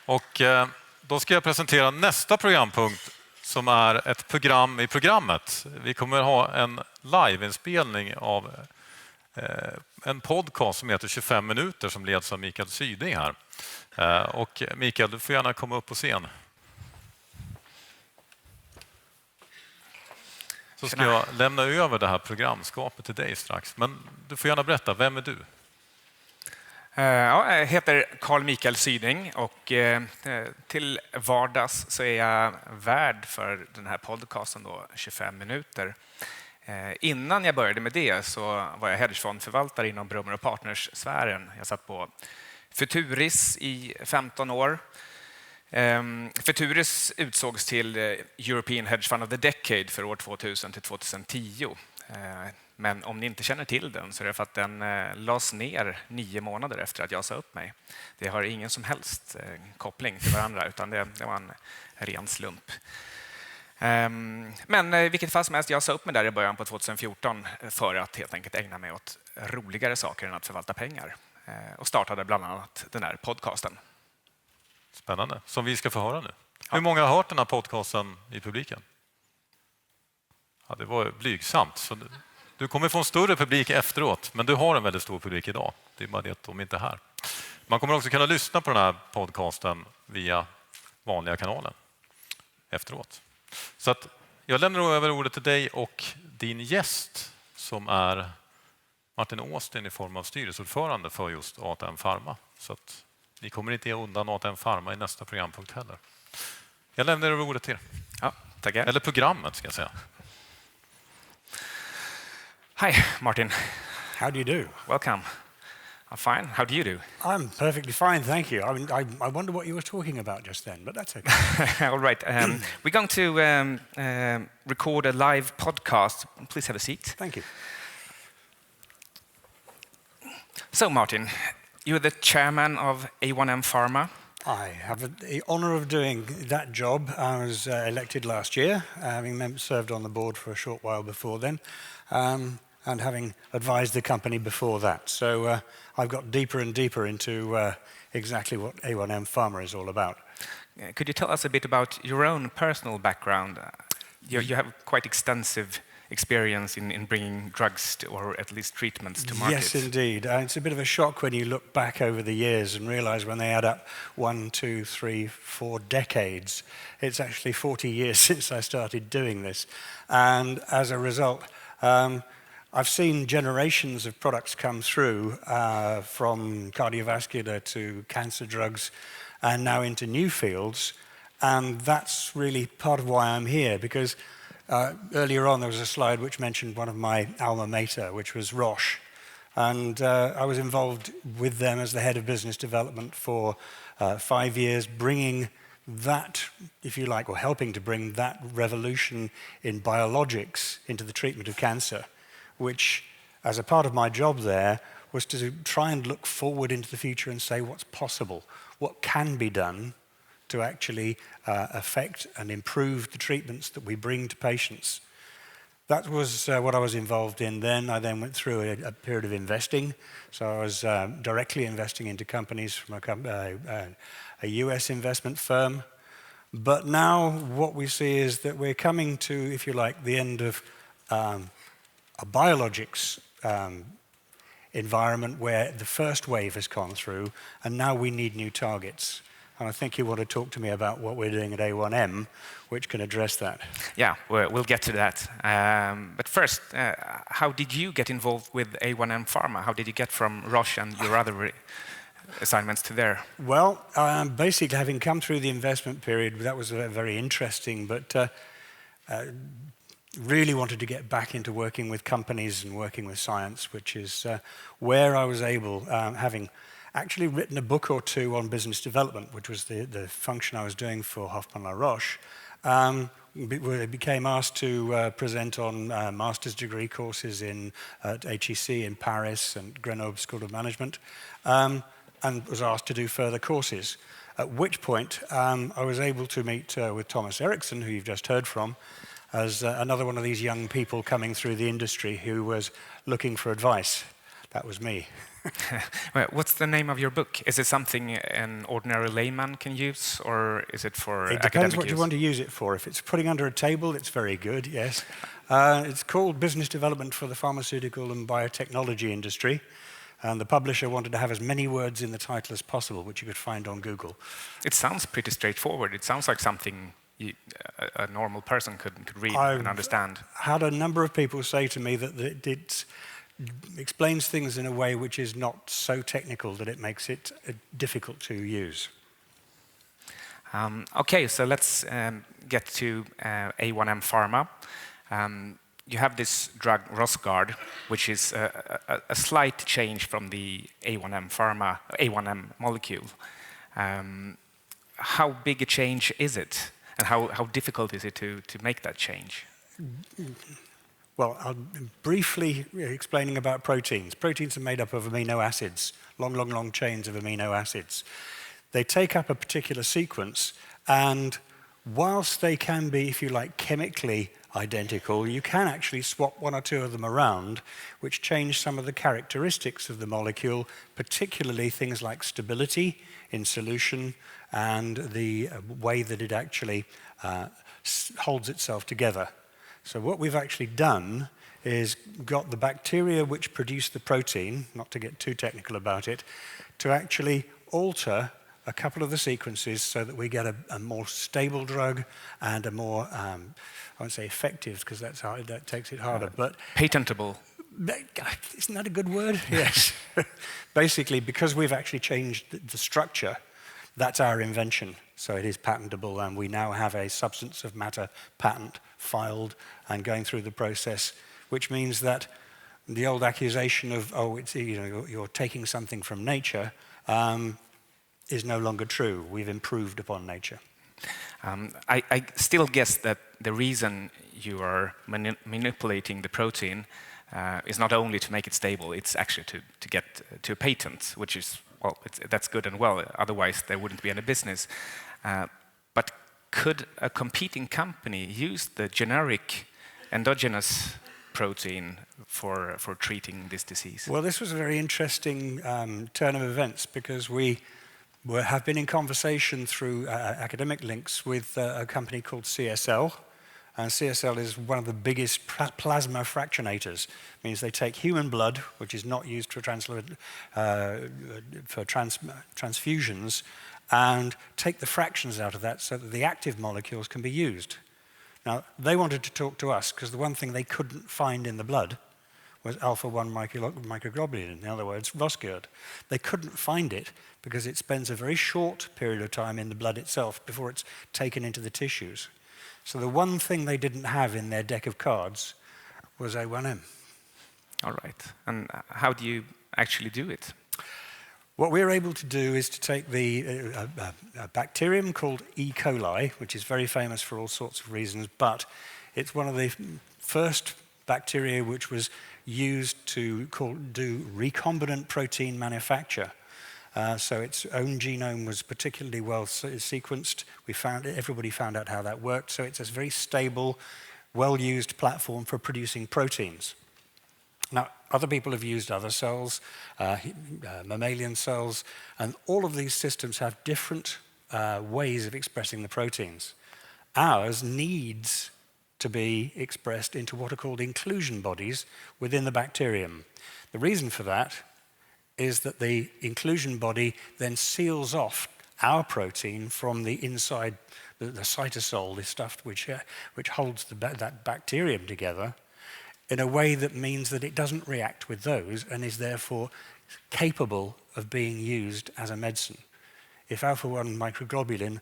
Och då ska jag presentera nästa programpunkt som är ett program i programmet. Vi kommer ha en liveinspelning av en podcast som heter 25 minuter som leds av Karl-Mikael Syding här. Och Mikael, du får gärna komma upp på scen. Så ska jag lämna över det här programskapet till dig strax. Men du får gärna berätta, vem är du? Jag heter Karl-Mikael Syding och till vardags så är jag värd för den här podcasten då, 25 minuter. Innan jag började med det så var jag hedgefondförvaltare inom Brummer och Partners-sfären. Jag satt på Futuris i 15 år. Futuris utsågs till European Hedge Fund of the Decade för år 2000 till 2010. Men om ni inte känner till den så är det för att den lades ner 9 månader efter att jag sa upp mig. Det har ingen som helst koppling till varandra utan det var en ren slump. Men i vilket fall som helst, jag sa upp mig där i början på 2014 för att helt enkelt ägna mig åt roligare saker än att förvalta pengar. Och startade bland annat den här podcasten. Spännande, som vi ska få höra nu. Ja. Hur många har hört den här podcasten i publiken? Ja, det var blygsamt. Så du kommer få en större publik efteråt, men du har en väldigt stor publik idag. Det är bara det att de inte är här. Man kommer också kunna lyssna på den här podcasten via vanliga kanalen efteråt. Så att jag lämnar över ordet till dig och din gäst som är Martin Austin i form av styrelseordförande för just A1M Pharma. Så att ni kommer inte ge undan A1M Pharma i nästa programpunkt heller. Jag lämnar över ordet till er. Ja, tackar. Eller programmet ska jag säga. Hi, Martin. How do you do? Welcome. I'm fine. How do you do? I'm perfectly fine, thank you. I wonder what you were talking about just then, but that's okay. All right. We're going to record a live podcast. Please have a seat. Thank you. So, Martin, you're the chairman of A1M Pharma. I have the honour of doing that job. I was elected last year, having served on the board for a short while before then. And having advised the company before that. So I've got deeper and deeper into exactly what A1M Pharma is all about. Could you tell us a bit about your own personal background? You have quite extensive experience in bringing drugs or at least treatments to market. Yes, indeed. It's a bit of a shock when you look back over the years and realise when they add up 1, 2, 3, 4 decades, it's actually 40 years since I started doing this. And as a result, I've seen generations of products come through from cardiovascular to cancer drugs and now into new fields. And that's really part of why I'm here, because earlier on there was a slide which mentioned one of my alma mater, which was Roche. And I was involved with them as the head of business development for 5 years, bringing that, if you like, or helping to bring that revolution in biologics into the treatment of cancer, which, as a part of my job there, was to try and look forward into the future and say what's possible, what can be done to actually affect and improve the treatments that we bring to patients. That was what I was involved in then. I then went through a period of investing. So I was directly investing into companies from a US investment firm. But now what we see is that we're coming to, if you like, the end of a biologics environment where the first wave has gone through, and now we need new targets. And I think you want to talk to me about what we're doing at A1M, which can address that. Yeah, we'll get to that. But first, how did you get involved with A1M Pharma? How did you get from Roche and your other assignments to there? Well, basically, having come through the investment period, that was very interesting, but really wanted to get back into working with companies and working with science, which is where I was able, having actually written a book or two on business development, which was the function I was doing for Hoffmann La Roche. We became asked to present on master's degree courses at HEC in Paris and Grenoble School of Management, and was asked to do further courses. At which point I was able to meet with Thomas Eriksson, who you've just heard from, as another one of these young people coming through the industry who was looking for advice. That was me. Well, what's the name of your book? Is it something an ordinary layman can use, or is it for It academic depends what use? you want to use it for. If it's putting under a table, it's very good, yes. It's called Business Development for the Pharmaceutical and Biotechnology Industry. And the publisher wanted to have as many words in the title as possible, which you could find on Google. It sounds pretty straightforward. It sounds like something a normal person could read and understand. I've had a number of people say to me that it explains things in a way which is not so technical that it makes it difficult to use. Okay, so let's get to A1M Pharma. You have this drug Rosgard, which is a slight change from the A1M Pharma, A1M molecule. How big a change is it? And how difficult is it to make that change? Well, I'll briefly explaining about proteins. Proteins are made up of amino acids, long chains of amino acids. They take up a particular sequence, and whilst they can be, if you like, chemically identical, you can actually swap one or two of them around, which change some of the characteristics of the molecule, particularly things like stability in solution and the way that it actually holds itself together. So what we've actually done is got the bacteria which produce the protein, not to get too technical about it, to actually alter a couple of the sequences so that we get a more stable drug and a more, I won't say effective because that takes it harder, but patentable. Isn't that a good word? Yes. Basically, because we've actually changed the structure, that's our invention. So it is patentable, and we now have a substance of matter patent filed and going through the process, which means that the old accusation of, you're taking something from nature, is no longer true. We've improved upon nature. I still guess that the reason you are manipulating the protein is not only to make it stable, it's actually to get to a patent, which is, well, that's good and well, otherwise there wouldn't be any business. But could a competing company use the generic endogenous protein for treating this disease? Well, this was a very interesting turn of events because we have been in conversation through academic links with a company called CSL. And CSL is one of the biggest plasma fractionators. It means they take human blood, which is not used for transfusions, and take the fractions out of that so that the active molecules can be used. Now, they wanted to talk to us because the one thing they couldn't find in the blood was alpha-1 microglobulin, in other words, Rosgard. They couldn't find it because it spends a very short period of time in the blood itself before it's taken into the tissues. So the one thing they didn't have in their deck of cards was A1M. All right. And how do you actually do it? What we're able to do is to take a bacterium called E. coli, which is very famous for all sorts of reasons, but it's one of the first bacteria which was used to do recombinant protein manufacture. So its own genome was particularly well sequenced. Everybody found out how that worked. So it's a very stable, well-used platform for producing proteins. Now, other people have used other cells, mammalian cells, and all of these systems have different ways of expressing the proteins. Ours needs to be expressed into what are called inclusion bodies within the bacterium. The reason for that is that the inclusion body then seals off our protein from the inside, the cytosol, the stuff which holds that bacterium together, in a way that means that it doesn't react with those and is therefore capable of being used as a medicine. If alpha-1 microglobulin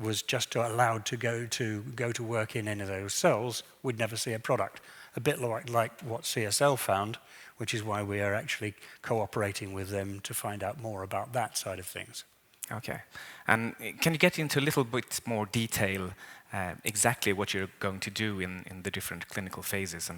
was just allowed to go to work in any of those cells, we'd never see a product. A bit like what CSL found, which is why we are actually cooperating with them to find out more about that side of things. Okay. And can you get into a little bit more detail exactly what you're going to do in the different clinical phases?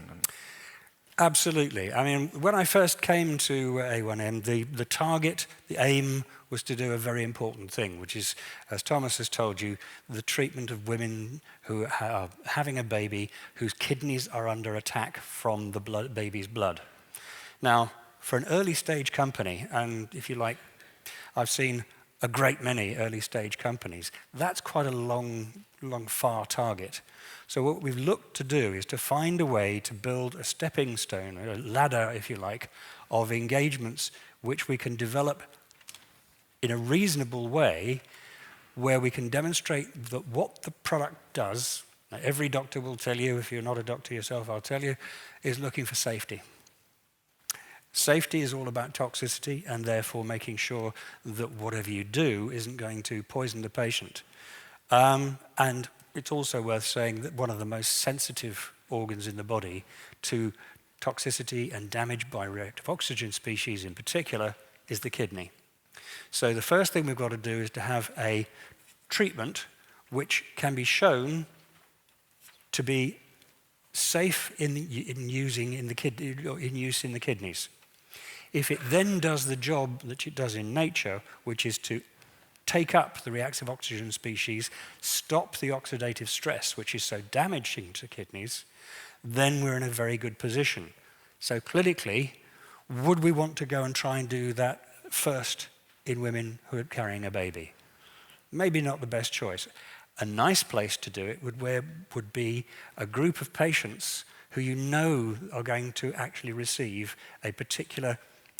Absolutely. I mean, when I first came to A1M, the target, the aim was to do a very important thing, which is, as Thomas has told you, the treatment of women who are having a baby whose kidneys are under attack from the baby's blood. Now, for an early stage company, and if you like, I've seen a great many early stage companies, that's quite a long, far target. So what we've looked to do is to find a way to build a stepping stone, a ladder, if you like, of engagements which we can develop in a reasonable way, where we can demonstrate that what the product does, every doctor will tell you, if you're not a doctor yourself, I'll tell you, is looking for safety. Safety is all about toxicity, and therefore making sure that whatever you do isn't going to poison the patient. And it's also worth saying that one of the most sensitive organs in the body to toxicity and damage by reactive oxygen species in particular is the kidney. So the first thing we've got to do is to have a treatment which can be shown to be safe in use in the kidneys. If it then does the job that it does in nature, which is to take up the reactive oxygen species, stop the oxidative stress, which is so damaging to kidneys, then we're in a very good position. So clinically, would we want to go and try and do that first in women who are carrying a baby? Maybe not the best choice. A nice place to do it would be a group of patients who you know are going to actually receive a particular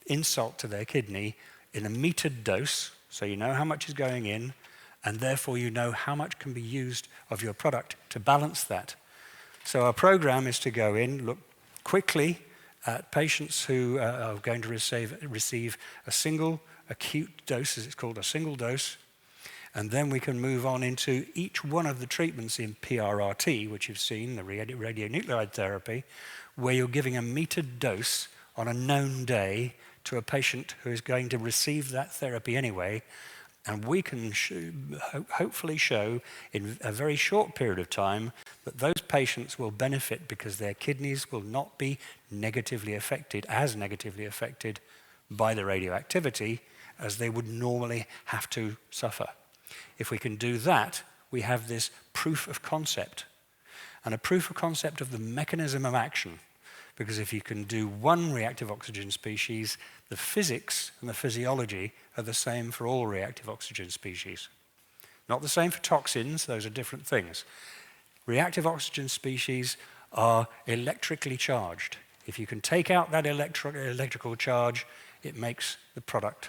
insult to their kidney in a metered dose, so you know how much is going in, and therefore you know how much can be used of your product to balance that. So our program is to go in, look quickly at patients who are going to receive a single acute dose, as it's called, a single dose, and then we can move on into each one of the treatments in PRRT, which you've seen, the radionuclide therapy, where you're giving a metered dose on a known day to a patient who is going to receive that therapy anyway, and we can hopefully show in a very short period of time that those patients will benefit because their kidneys will not be negatively affected by the radioactivity as they would normally have to suffer. If we can do that, we have this proof of concept, and a proof of concept of the mechanism of action. Because if you can do one reactive oxygen species, the physics and the physiology are the same for all reactive oxygen species. Not the same for toxins, those are different things. Reactive oxygen species are electrically charged. If you can take out that electrical charge, it makes the product.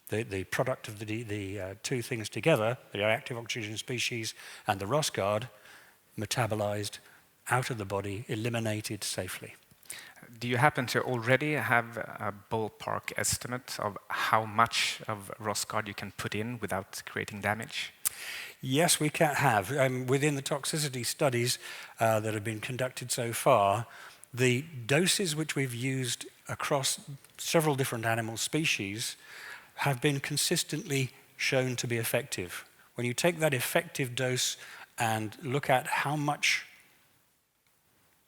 The product of the two things together, the reactive oxygen species and the Rosgard, metabolized out of the body, eliminated safely. Do you happen to already have a ballpark estimate of how much of Rosgard you can put in without creating damage? Yes, we can have. Within the toxicity studies that have been conducted so far, the doses which we've used across several different animal species have been consistently shown to be effective. When you take that effective dose and look at how much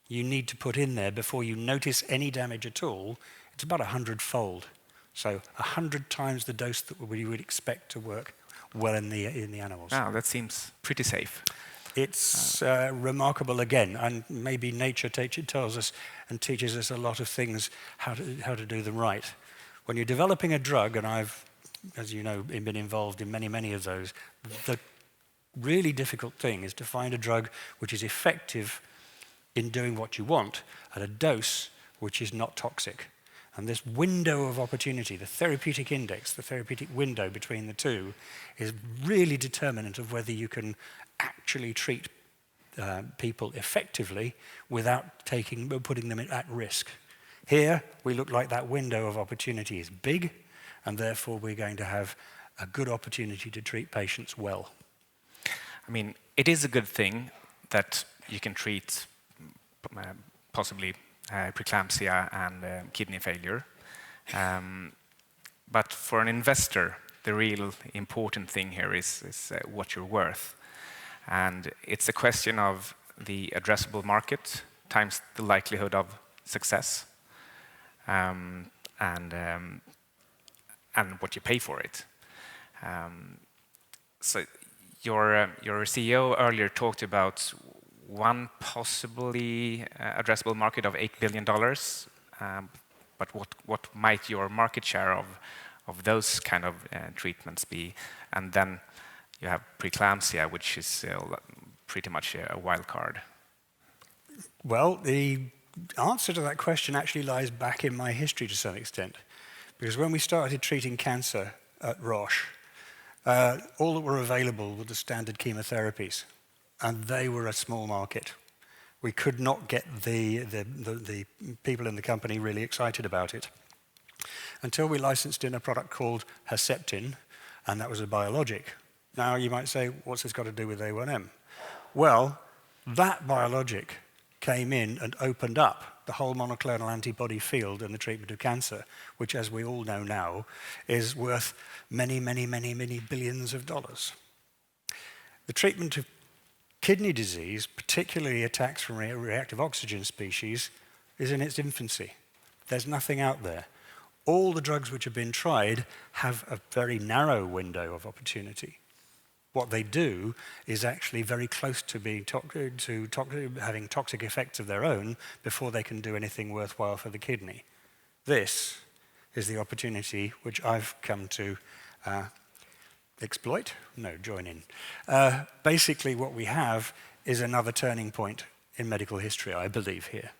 you need to put in there before you notice any damage at all, it's about 100-fold. So 100 times the dose that we would expect to work well in the animals. Wow, that seems pretty safe. It's remarkable again, and maybe nature tells us and teaches us a lot of things how to do them right. When you're developing a drug, and I've, as you know, been involved in many of those, the really difficult thing is to find a drug which is effective in doing what you want at a dose which is not toxic. And this window of opportunity, the therapeutic index, the therapeutic window between the two, is really determinant of whether you can actually treat people effectively without putting them at risk. Here, we look like that window of opportunity is big, and therefore we're going to have a good opportunity to treat patients well. I mean, it is a good thing that you can treat possibly preeclampsia and kidney failure. But for an investor, the real important thing here is what you're worth. And it's a question of the addressable market times the likelihood of success, and what you pay for it. So your CEO earlier talked about one possibly addressable market of $8 billion. but what might your market share of those kind of treatments be? And then you have preeclampsia, which is pretty much a wild card. Well, the answer to that question actually lies back in my history to some extent. Because when we started treating cancer at Roche, all that were available were the standard chemotherapies, and they were a small market. We could not get the people in the company really excited about it until we licensed in a product called Herceptin, and that was a biologic. Now you might say, what's this got to do with A1M? Well, that biologic came in and opened up the whole monoclonal antibody field in the treatment of cancer, which, as we all know now, is worth many, many, many, many billions of dollars. The treatment of kidney disease, particularly attacks from reactive oxygen species, is in its infancy. There's nothing out there. All the drugs which have been tried have a very narrow window of opportunity. What they do is actually very close to being having toxic effects of their own before they can do anything worthwhile for the kidney. This is the opportunity which I've come to exploit? No, join in. Basically what we have is another turning point in medical history, I believe, here.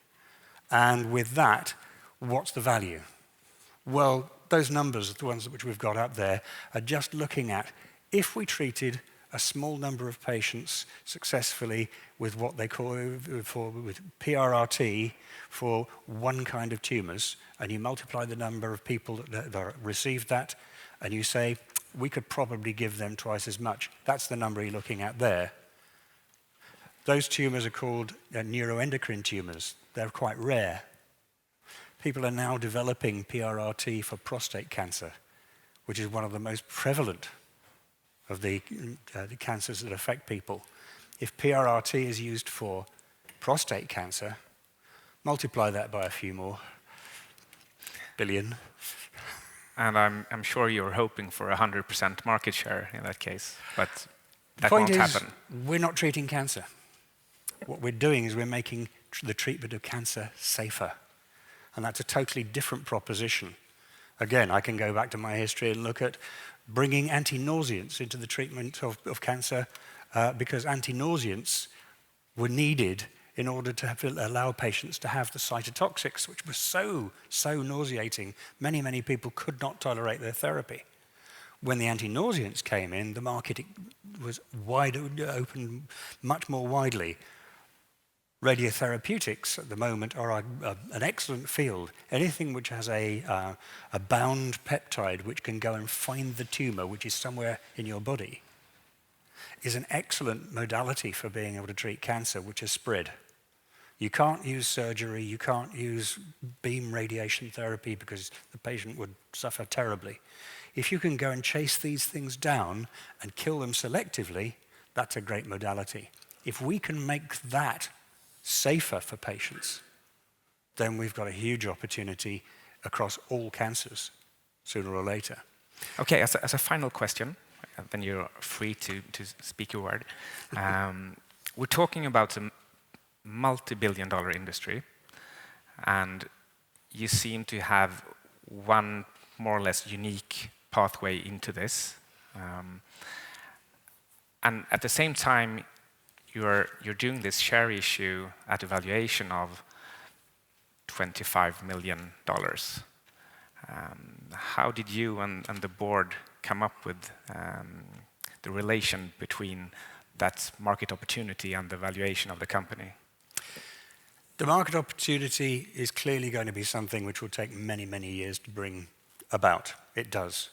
And with that, what's the value? Well, those numbers, the ones which we've got up there, are just looking at if we treated a small number of patients successfully with what they call with PRRT for one kind of tumors, and you multiply the number of people that received that, and you say, we could probably give them twice as much. That's the number you're looking at there. Those tumors are called neuroendocrine tumors. They're quite rare. People are now developing PRRT for prostate cancer, which is one of the most prevalent of the cancers that affect people. If PRRT is used for prostate cancer, multiply that by a few more billion. And I'm sure you're hoping for 100% market share in that case, but that Point won't is, happen. we're not treating cancer. What we're doing is we're making the treatment of cancer safer. And that's a totally different proposition. Again, I can go back to my history and look at bringing anti-nauseants into the treatment of cancer because anti-nauseants were needed in order to allow patients to have the cytotoxics, which were so nauseating, many people could not tolerate their therapy. When the anti-nauseants came in, the market was open much more widely. Radiotherapeutics at the moment are an excellent field. Anything which has a bound peptide which can go and find the tumor, which is somewhere in your body, is an excellent modality for being able to treat cancer, which is spread. You can't use surgery, you can't use beam radiation therapy because the patient would suffer terribly. If you can go and chase these things down and kill them selectively, that's a great modality. If we can make that safer for patients, then we've got a huge opportunity across all cancers, sooner or later. Okay, as a final question, then you're free to speak your word. We're talking about a multi-billion-dollar industry, and you seem to have one more or less unique pathway into this. And at the same time, you're doing this share issue at a valuation of $25 million. How did you and the board come up with the relation between that market opportunity and the valuation of the company? The market opportunity is clearly going to be something which will take many years to bring about. It does.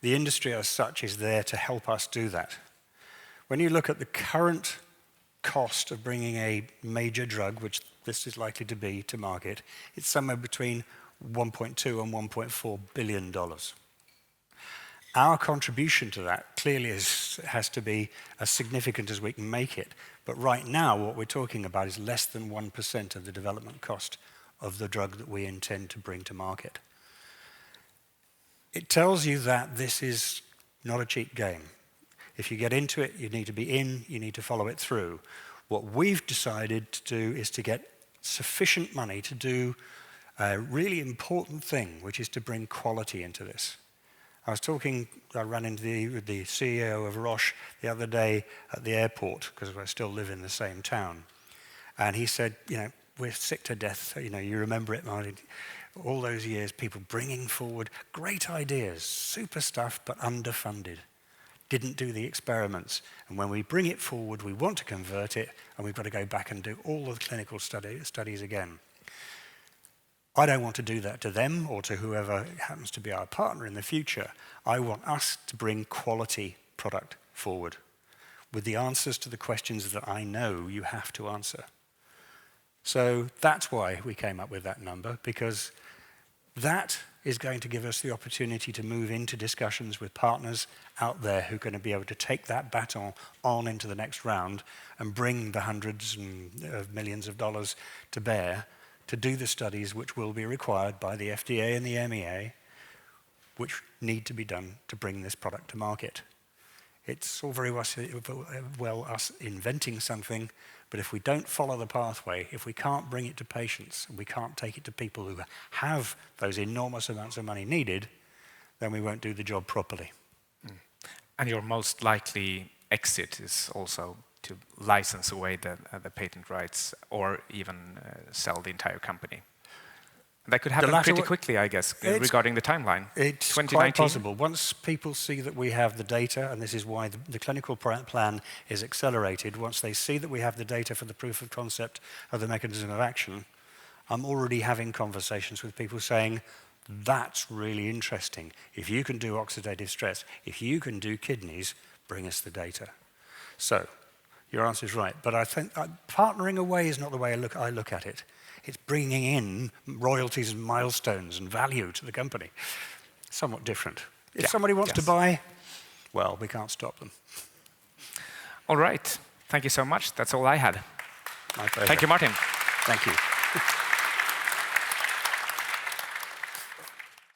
The industry as such is there to help us do that. When you look at the current cost of bringing a major drug, which this is likely to be, to market, it's somewhere between $1.2 and $1.4 billion. Our contribution to that clearly has to be as significant as we can make it. But right now, what we're talking about is less than 1% of the development cost of the drug that we intend to bring to market. It tells you that this is not a cheap game. If you get into it, you need to be in, you need to follow it through. What we've decided to do is to get sufficient money to do a really important thing, which is to bring quality into this. I ran into the CEO of Roche the other day at the airport, because I still live in the same town. And he said, we're sick to death. You remember it, Martin. All those years, people bringing forward great ideas, super stuff, but underfunded. Didn't do the experiments. And when we bring it forward, we want to convert it, and we've got to go back and do all the clinical studies again. I don't want to do that to them or to whoever happens to be our partner in the future. I want us to bring quality product forward with the answers to the questions that I know you have to answer. So that's why we came up with that number, because that is going to give us the opportunity to move into discussions with partners out there who are going to be able to take that baton on into the next round and bring the hundreds of millions of dollars to bear to do the studies which will be required by the FDA and the MEA, which need to be done to bring this product to market. It's all very well us inventing something, but if we don't follow the pathway, if we can't bring it to patients, and we can't take it to people who have those enormous amounts of money needed, then we won't do the job properly. And your most likely exit is also to license away the patent rights or even sell the entire company. That could happen pretty quickly, I guess, regarding the timeline. It's 2019? Quite possible. Once people see that we have the data, and this is why the clinical plan is accelerated, once they see that we have the data for the proof of concept of the mechanism of action, I'm already having conversations with people saying, that's really interesting. If you can do oxidative stress, if you can do kidneys, bring us the data. So, your answer is right, but I think partnering away is not the way I look at it. It's bringing in royalties and milestones and value to the company. Somewhat different. If somebody wants to buy, well, we can't stop them. All right. Thank you so much. That's all I had. My pleasure. Thank you, Martin. Thank you.